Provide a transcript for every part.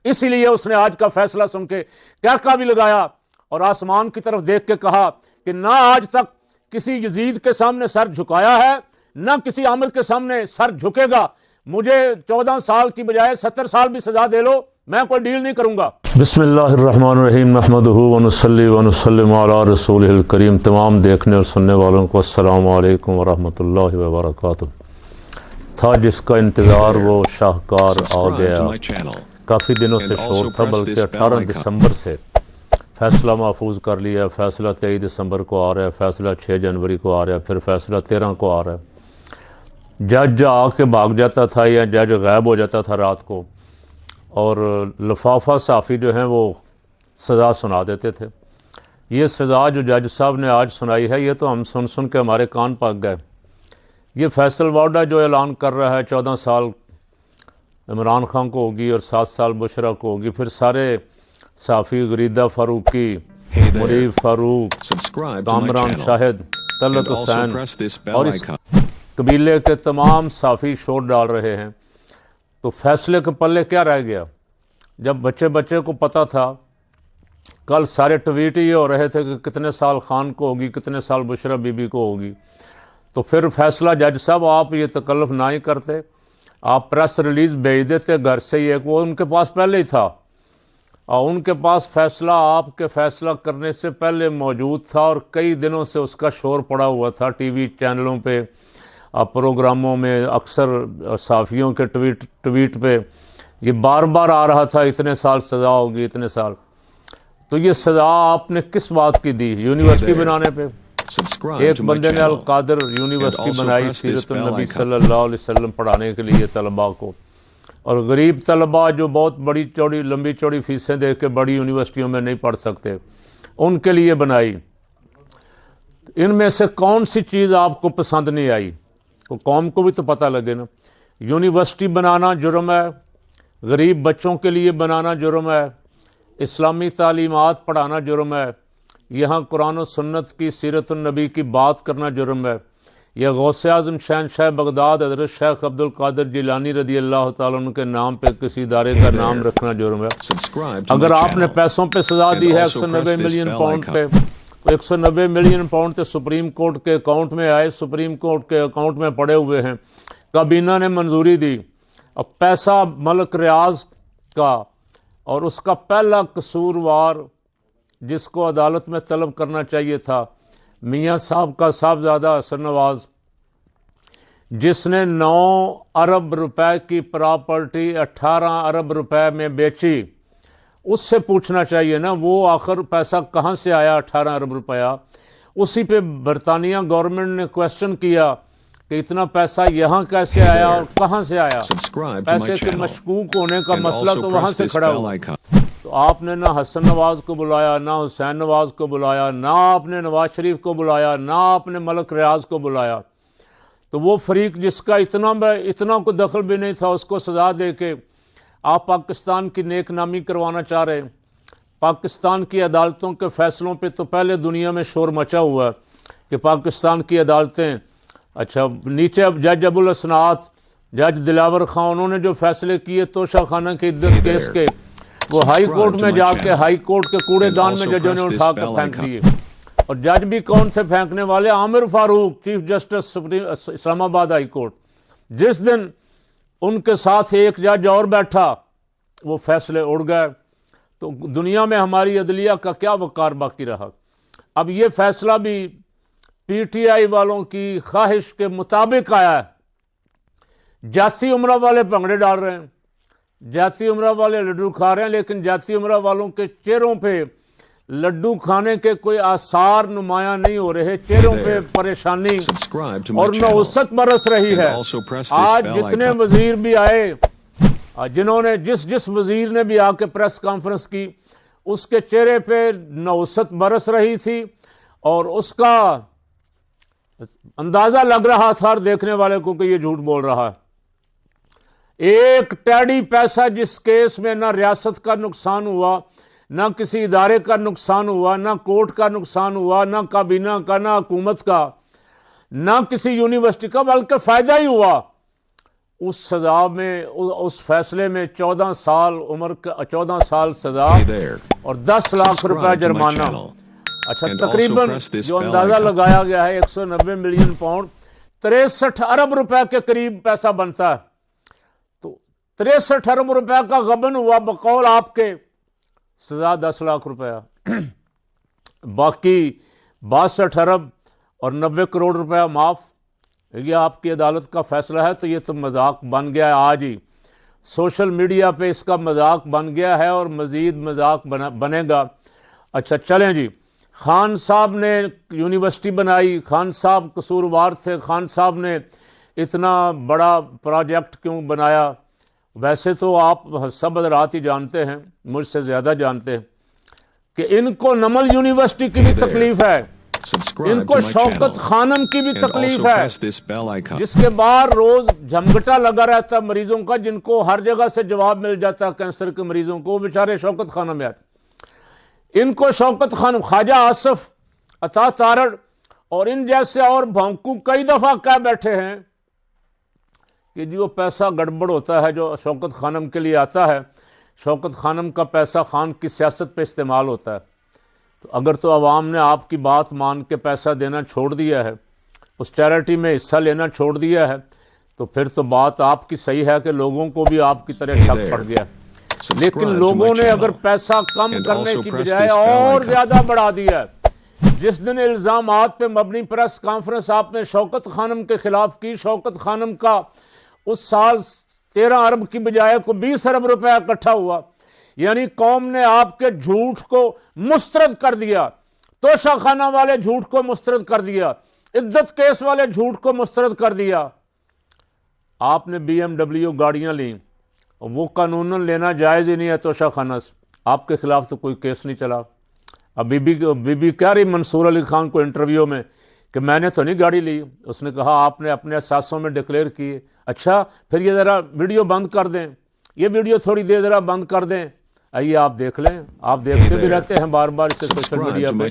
इसीलिए उसने आज का फैसला सुन के कहका भी लगाया और आसमान की तरफ देख के कहा कि ना आज तक किसी यजीद के सामने सर झुकाया है, ना किसी आमिर के सामने सर झुकेगा। मुझे 14 साल की बजाय 70 साल भी सजा दे लो, मैं कोई डील नहीं करूंगा। बिस्मिल्लाहिर्रहमानिर्रहीम नहमदुहु व नुसल्ली व नुसल्लिमु अला रसूलिहिल करीम। तमाम देखने और सुनने वालों को अस्सलामु अलैकुम व रहमतुल्लाहि व बरकातुहू। था जिसका इंतज़ार वो शाहकार आ गया। काफ़ी दिनों से शोर था, बल्कि 18 दिसंबर से फ़ैसला महफूज कर लिया। फ़ैसला 23 दिसंबर को आ रहा है, फ़ैसला 6 जनवरी को आ रहा है, फिर फ़ैसला 13 को आ रहा है। जज आके भाग जाता था या जज गायब हो जाता था रात को, और लफाफा साफ़ी जो हैं वो सज़ा सुना देते थे। ये सज़ा जो जज साहब ने आज सुनाई है, ये तो हम सुन सुन के हमारे कान पक गए। ये फैसल वाडा जो ऐलान कर रहा है 14 साल इमरान खान को होगी और 7 साल बुशरा को होगी, फिर सारे साफ़ी, गरीदा फ़ारूकी, मुरीब फ़ारूक, कामरान शाहिद, तलत हुसैन और इस कबीले के तमाम साफ़ी शोर डाल रहे हैं। तो फैसले के पल्ले क्या रह गया? जब बच्चे बच्चे को पता था, कल सारे ट्वीट ये हो रहे थे कि कितने साल खान को होगी, कितने साल बुशरा बीबी को होगी। तो फिर फैसला जज साहब आप ये तकल्लुफ़ ना ही करते, आप प्रेस रिलीज़ भेज देते घर से ही। एक वो उनके पास पहले ही था और उनके पास फैसला आपके फैसला करने से पहले मौजूद था और कई दिनों से उसका शोर पड़ा हुआ था। टीवी चैनलों पे, प्रोग्रामों में, अक्सर साफ़ियों के ट्वीट पे ये बार बार आ रहा था, इतने साल सज़ा होगी, इतने साल। तो ये सज़ा आपने किस बात की दी? यूनिवर्सिटी बनाने पे। एक बंदे ने अल कादर यूनिवर्सिटी बनाई सीरतुन नबी सल्लल्लाहु अलैहि वसल्लम पढ़ाने के लिए तलबा को, और गरीब तलबा जो बहुत बड़ी चौड़ी लंबी चौड़ी फ़ीसें दे के बड़ी यूनिवर्सिटियों में नहीं पढ़ सकते, उनके लिए बनाई। इनमें से कौन सी चीज़ आपको पसंद नहीं आई? तो कौम को भी तो पता लगे ना। यूनिवर्सिटी बनाना जुर्म है, गरीब बच्चों के लिए बनाना जुर्म है, इस्लामी तालीमात पढ़ाना जुर्म है, यहाँ कुरान और सुन्नत की सीरतुन नबी की बात करना जुर्म है, यह गौसे आज़म शहंशाह बगदाद हज़रत शेख अब्दुल कादिर जिलानी रज़ी अल्लाह ताला अन्हु के नाम पे किसी इदारे का नाम रखना जुर्म है। अगर आपने पैसों पे सज़ा दी है 190 मिलियन पाउंड पे, तो 190 मिलियन पाउंड तो सुप्रीम कोर्ट के अकाउंट में आए, सुप्रीम कोर्ट के अकाउंट में पड़े हुए हैं, काबीना ने मंजूरी दी। अब पैसा मलक रियाज का और उसका पहला कसूरवार जिसको अदालत में तलब करना चाहिए था, मियाँ साहब का साहबजादा हसन नवाज़, जिसने 9 अरब रुपए की प्रॉपर्टी 18 अरब रुपए में बेची, उससे पूछना चाहिए ना वो आखिर पैसा कहाँ से आया 18 अरब रुपया। उसी पे बरतानिया गवर्नमेंट ने क्वेश्चन किया कि इतना पैसा यहाँ कैसे आया और कहाँ से आया। पैसे के मशकूक होने का मसला तो वहाँ से खड़ा हुआ। तो आपने ना हसन नवाज़ को बुलाया, ना हुसैन नवाज़ को बुलाया, ना आपने नवाज शरीफ को बुलाया, ना आपने मलक रियाज को बुलाया। तो वो फरीक जिसका इतना को दखल भी नहीं था, उसको सज़ा दे के आप पाकिस्तान की नेक नामी करवाना चाह रहे हैं। पाकिस्तान की अदालतों के फ़ैसलों पे तो पहले दुनिया में शोर मचा हुआ है कि पाकिस्तान की अदालतें, अच्छा नीचे जज अबुल असनात, जज दिलावर खान, उन्होंने जो फ़ैसले किए तोशा खाना की इद्दत केस के, वो हाई कोर्ट में जाके हाई कोर्ट के कूड़ेदान में जजों ने उठा कर फेंक दिए। और जज भी कौन से फेंकने वाले? Aamir Farooq, chief justice supreme Islamabad high court. जिस दिन उनके साथ एक जज और बैठा, वो फैसले उड़ गए। तो दुनिया में हमारी अदलिया का क्या वक़ार बाकी रहा? अब ये फैसला भी PTI वालों की ख्वाहिश के मुताबिक आया है। जाती उम्रा वाले भंगड़े डाल रहे हैं, जाती उम्रा वाले लड्डू खा रहे हैं, लेकिन जाती उम्रा वालों के चेहरों पे लड्डू खाने के कोई आसार नुमाया नहीं हो रहे। चेहरों पे परेशानी और नौसत बरस रही है। आज जितने वजीर भी आए, जिन्होंने जिस वजीर ने भी आके प्रेस कॉन्फ्रेंस की, उसके चेहरे पे नौसत बरस रही थी और उसका अंदाज़ा लग रहा था देखने वाले को कि ये झूठ बोल रहा है। एक टैडी पैसा जिस केस में ना रियासत का नुकसान हुआ, ना किसी इदारे का नुकसान हुआ, ना कोर्ट का नुकसान हुआ, ना काबीना का, ना हुकूमत का, ना किसी यूनिवर्सिटी का, बल्कि फ़ायदा ही हुआ। उस सजा में उस फैसले में 14 साल उम्र का 14 साल सजा और 10 लाख रुपए जुर्माना। अच्छा, तकरीबन जो अंदाजा लगाया गया है 190 मिलियन पाउंड 63 अरब रुपए के करीब पैसा बनता है। तो 63 अरब रुपए का गबन हुआ बकौल आपके, सजा 10 लाख रुपया, बाकी 62 अरब और 90 करोड़ रुपया माफ। ये आपकी अदालत का फैसला है। तो ये तो मजाक बन गया है, आज ही सोशल मीडिया पे इसका मजाक बन गया है और मजीद मजाक बनेगा। अच्छा चलें जी, खान साहब ने यूनिवर्सिटी बनाई, खान साहब कसूरवार थे, खान साहब ने इतना बड़ा प्रोजेक्ट क्यों बनाया? वैसे तो आप सब रात ही जानते हैं, मुझसे ज़्यादा जानते हैं कि इनको नमल यूनिवर्सिटी की भी तकलीफ है, इनको शौकत खानम की भी तकलीफ है, जिसके बाद रोज झमघटा लगा रहता मरीजों का, जिनको हर जगह से जवाब मिल जाता कैंसर के मरीजों को, वो बेचारे शौकत खानम में आते। इनको शौकत खानम, ख्वाजा आसिफ, अता तारड़ और इन जैसे और भौंकू कई दफा कह बैठे हैं कि जो पैसा गड़बड़ होता है जो शौकत खानम के लिए आता है, शौकत खानम का पैसा खान की सियासत पे इस्तेमाल होता है। तो अगर तो अवाम ने आपकी बात मान के पैसा देना छोड़ दिया है, उस चैरिटी में हिस्सा लेना छोड़ दिया है, तो फिर तो बात आपकी सही है कि लोगों को भी आपकी तरह शक पड़ गया। लेकिन लोगों ने अगर पैसा कम करने की बजाय और ज्यादा बढ़ा दिया है। जिस दिन इल्जामात पे मबनी प्रेस कॉन्फ्रेंस आपने शौकत खानम के खिलाफ की, शौकत खानम का उस साल 13 अरब की बजाय को 20 अरब रुपया इकट्ठा हुआ, यानी कौम ने आपके झूठ को मुस्तरद कर दिया, तोशाखाना वाले झूठ को मुस्तरद कर दिया, इद्दत केस वाले झूठ को मुस्तरद कर दिया। आपने BMW गाड़ियां ली, वो कानूनन लेना जायज़ ही नहीं है तोशाखाना से, आपके खिलाफ तो कोई केस नहीं चला। अब बीबी कह रही मंसूर अली खान को इंटरव्यू में कि मैंने तो नहीं गाड़ी ली, उसने कहा आपने अपने अहसासों में डिक्लेयर किए। अच्छा, फिर ये ज़रा वीडियो बंद कर दें, ये वीडियो थोड़ी देर ज़रा बंद कर दें, आइए आप देख लें, आप देखते भी रहते हैं बार बार इसे सोशल मीडिया पे।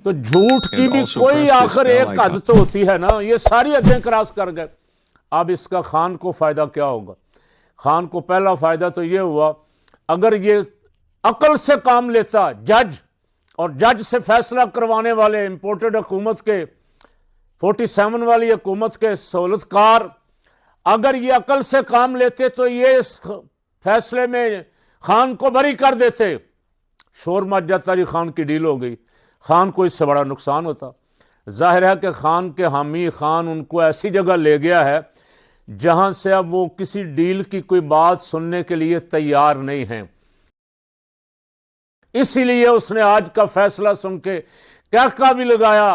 तो झूठ की भी कोई आखिर एक हद तो होती है ना, ये सारी हदें क्रॉस कर गए। अब इसका खान को फ़ायदा क्या होगा? खान को पहला फ़ायदा तो ये हुआ, अगर ये अकल से काम लेता जज और जज से फैसला करवाने वाले इंपोर्टेड हुकूमत के 47 वाली हुकूमत के सहूलतकार, अगर ये अकल से काम लेते तो ये इस फैसले में खान को बरी कर देते। शोर मच जाता जी, खान की डील हो गई, खान को इससे बड़ा नुकसान होता। जाहिर है कि खान के हामी खान उनको ऐसी जगह ले गया है जहां से अब वो किसी डील की कोई बात सुनने के लिए तैयार नहीं है। इसीलिए उसने आज का फैसला सुन के कहका भी लगाया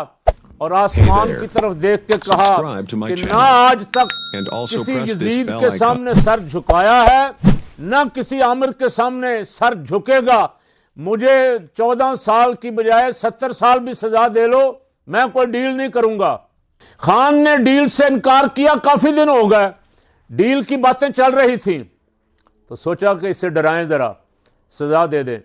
और आसमान की तरफ देख के कहा कि ना आज तक किसी यजीद के सामने सर झुकाया है, ना किसी आमिर के सामने सर झुकेगा। मुझे 14 साल की बजाय 70 साल भी सजा दे लो, मैं कोई डील नहीं करूंगा। खान ने डील से इनकार किया, काफी दिन हो गए डील की बातें चल रही थी, तो सोचा कि इसे डराएं, जरा सजा दे दें।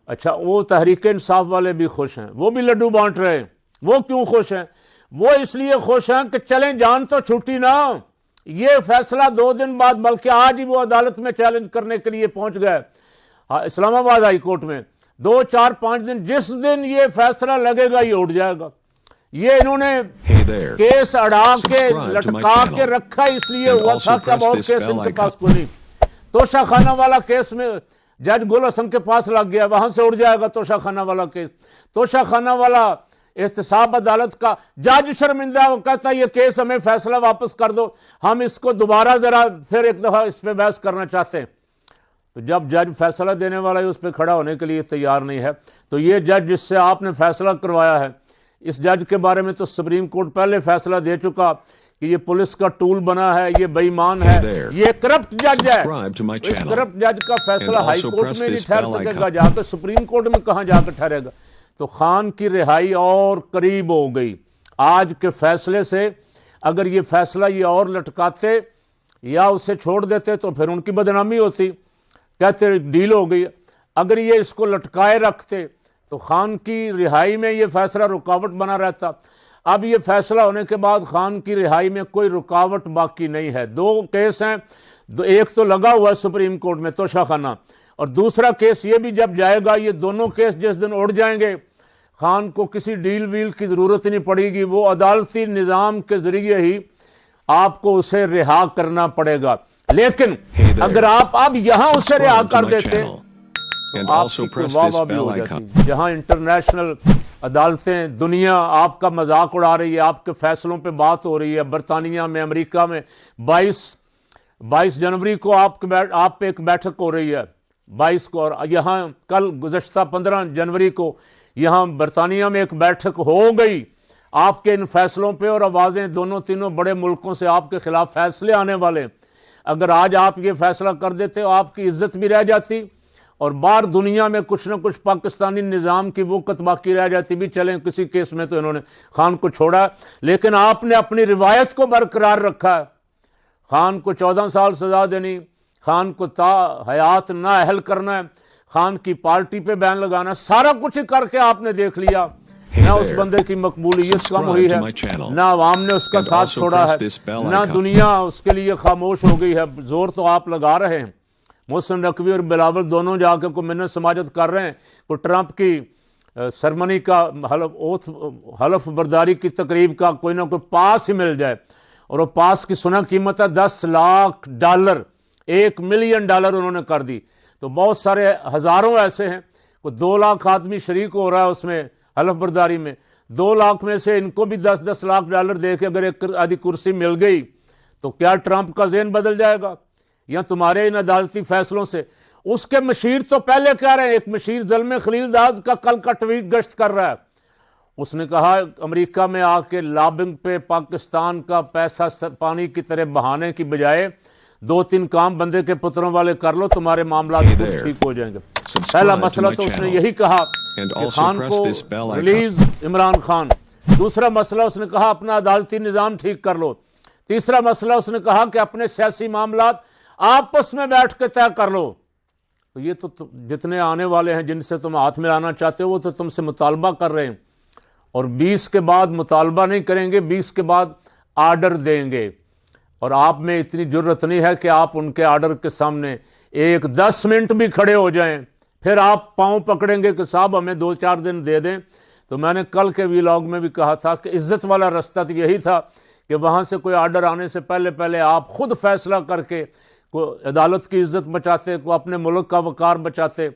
अच्छा, वो तहरीक इंसाफ वाले भी खुश हैं, वो भी लड्डू बांट रहे हैं। वो क्यों खुश हैं? वो इसलिए खुश हैं कि चलें जान तो छूटी ना। ये फैसला 2 दिन बाद, बल्कि आज ही वो अदालत में चैलेंज करने के लिए पहुंच गए, इस्लामाबाद हाई कोर्ट में। 2, 4, 5 दिन, जिस दिन ये फैसला लगेगा ये उठ जाएगा। ये इन्होंने केस अड़ा के लटका के रखा इसलिए हुआ था कि अब और केस इनके पास कोई नहीं। तोशाखाना वाला केस में जज गुल हसन के पास लग गया, वहां से उड़ जाएगा तोशाखाना वाला केस। तोशाखाना वाला एहतसाब अदालत का जज शर्मिंदा, वो कहता है ये केस हमें फैसला वापस कर दो, हम इसको दोबारा जरा फिर एक दफा इस पर बहस करना चाहते हैं। तो जब जज फैसला देने वाला है उस पर खड़ा होने के लिए तैयार नहीं है, तो ये जज जिससे आपने फैसला करवाया है, इस जज के बारे में तो सुप्रीम कोर्ट पहले फैसला दे चुका कि ये पुलिस का टूल बना है, ये बेईमान है, ये करप्ट जज है। इस करप्ट जज का फैसला हाई कोर्ट में नहीं ठहर सकेगा, जाकर सुप्रीम कोर्ट में कहां जाकर ठहरेगा। तो खान की रिहाई और करीब हो गई आज के फैसले से। अगर ये फैसला ये और लटकाते या उसे छोड़ देते तो फिर उनकी बदनामी होती, कहते डील हो गई। अगर ये इसको लटकाए रखते तो खान की रिहाई में ये फैसला रुकावट बना रहता। अब ये फैसला होने के बाद खान की रिहाई में कोई रुकावट बाकी नहीं है। 2 केस हैं, एक तो लगा हुआ है सुप्रीम कोर्ट में तोशाखाना, और दूसरा केस ये भी जब जाएगा, ये दोनों केस जिस दिन उड़ जाएंगे, खान को किसी डील वील की ज़रूरत नहीं पड़ेगी, वो अदालती निज़ाम के ज़रिए ही आपको उसे रिहा करना पड़ेगा। लेकिन अगर आप अब यहां उसे रिहा कर देते तो आपकी वाह भी हो जाती। जहां इंटरनेशनल अदालतें, दुनिया आपका मजाक उड़ा रही है, आपके फैसलों पे बात हो रही है। बरतानिया में, अमेरिका में 22 जनवरी को आप पे एक बैठक हो रही है 22 को, और यहाँ कल गुज़श्ता 15 जनवरी को यहाँ बरतानिया में एक बैठक हो गई आपके इन फैसलों पे, और आवाज़ें दोनों तीनों बड़े मुल्कों से आपके खिलाफ फैसले आने वाले। अगर आज आप ये फैसला कर देते तो आपकी इज्जत भी रह जाती, और बाहर दुनिया में कुछ ना कुछ पाकिस्तानी निज़ाम की वक़्त बाकी रह जाती। भी चलें, किसी केस में तो इन्होंने खान को छोड़ा, लेकिन आपने अपनी रिवायत को बरकरार रखा है। खान को 14 साल सज़ा देनी, खान को ता हयात नाअहल करना है, खान की पार्टी पे बैन लगाना, सारा कुछ ही करके आपने देख लिया। ना उस बंदे की मकबूलियत कम हुई है, ना आवाम ने उसका साथ छोड़ा है, ना दुनिया उसके लिए खामोश हो गई है। जोर तो आप लगा रहे हैं, मोहसिन नकवी और बिलावल दोनों जाकर को मिन्नत समाजत कर रहे हैं, को ट्रंप की सरमनी का हलफ बर्दारी की तकरीब का कोई ना कोई पास ही मिल जाए, और वो पास की सुना कीमत है $10 लाख, $1 मिलियन उन्होंने कर दी। तो बहुत सारे हज़ारों ऐसे हैं, को 2 लाख आदमी शरीक हो रहा है उसमें हलफ बर्दारी में। 2 लाख में से इनको भी $10 लाख दे के अगर एक आधी कुर्सी मिल गई तो क्या ट्रंप का ज़हन बदल जाएगा, या तुम्हारे इन अदालती फैसलों से? उसके मशीर तो पहले कह रहे हैं, एक मशीर ज़ल्मे खलीलदाज का कल का ट्वीट गश्त कर रहा है। उसने कहा अमेरिका में आके लॉबिंग पे पाकिस्तान का पैसा पानी की तरह बहाने की बजाय 2-3 काम बंदे के पुत्रों वाले कर लो, तुम्हारे मामला ठीक हो जाएंगे। पहला मसला तो उसने यही कहा कि खान को रिलीज इमरान खान। दूसरा मसला उसने कहा अपना अदालती निज़ाम ठीक कर लो। तीसरा मसला उसने कहा कि अपने सियासी मामला आपस में बैठ के तय कर लो। तो ये तो जितने आने वाले हैं जिनसे तुम हाथ मिलाना चाहते हो वो तो तुमसे मुतालबा कर रहे हैं, और 20 के बाद मुतालबा नहीं करेंगे, 20 के बाद आर्डर देंगे। और आप में इतनी जुर्रत नहीं है कि आप उनके आर्डर के सामने 10 मिनट भी खड़े हो जाएं, फिर आप पाँव पकड़ेंगे कि साहब हमें 2-4 दिन दे दें। तो मैंने कल के व्लॉग में भी कहा था कि इज्जत वाला रास्ता तो यही था कि वहाँ से कोई आर्डर आने से पहले आप खुद फैसला करके को अदालत की इज्जत बचाते, को अपने मुल्क का वकार बचाते।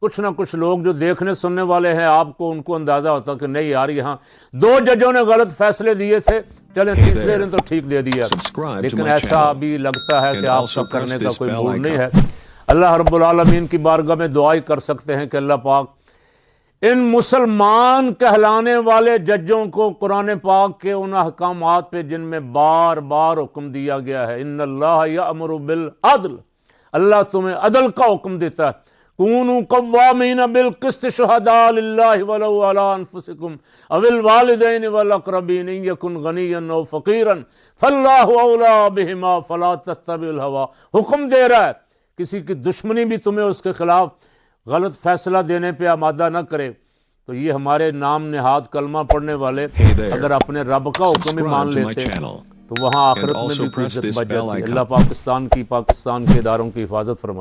कुछ ना कुछ लोग जो देखने सुनने वाले हैं आपको, उनको अंदाज़ा होता कि नहीं यार यहाँ 2 जजों ने गलत फैसले दिए थे, चले तीसरे ने तो ठीक दे दिया। लेकिन ऐसा अभी लगता है कि आपका करने का कोई मूड नहीं है। अल्लाह रब्बुल आलमीन की बारगाह में दुआ ही कर सकते हैं कि अल्लाह पाक इन मुसलमान कहलाने वाले जजों को कुरान पाक के उन अहकामात पे जिनमें बार बार हुक्म दिया गया है, इन्नल्लाह यअमुरु बिल अदल, अल्लाह तुम्हें अदल का हुक्म देता है, कूनू कव्वामीन बिल क़िस्त शुहदा लिल्लाहि वलौ अला अनफुसिकुम अविल वालिदैन वल अक़रबीन इन यकुन गनिय्यन औ फ़क़ीरन फल्लाहु औला बिहिमा फला तत्तबिल हवा। हुक्म दे रहा है किसी की दुश्मनी भी तुम्हें उसके खिलाफ गलत फैसला देने पे आमादा न करे। तो ये हमारे नाम नेहाद कलमा पढ़ने वाले अगर अपने रब का हुक्म ही मान लेते तो वहाँ आखिरत में भी इज्जत बच जाती है। अल्लाह पाकिस्तान के इदारों की हिफाजत फरमाए।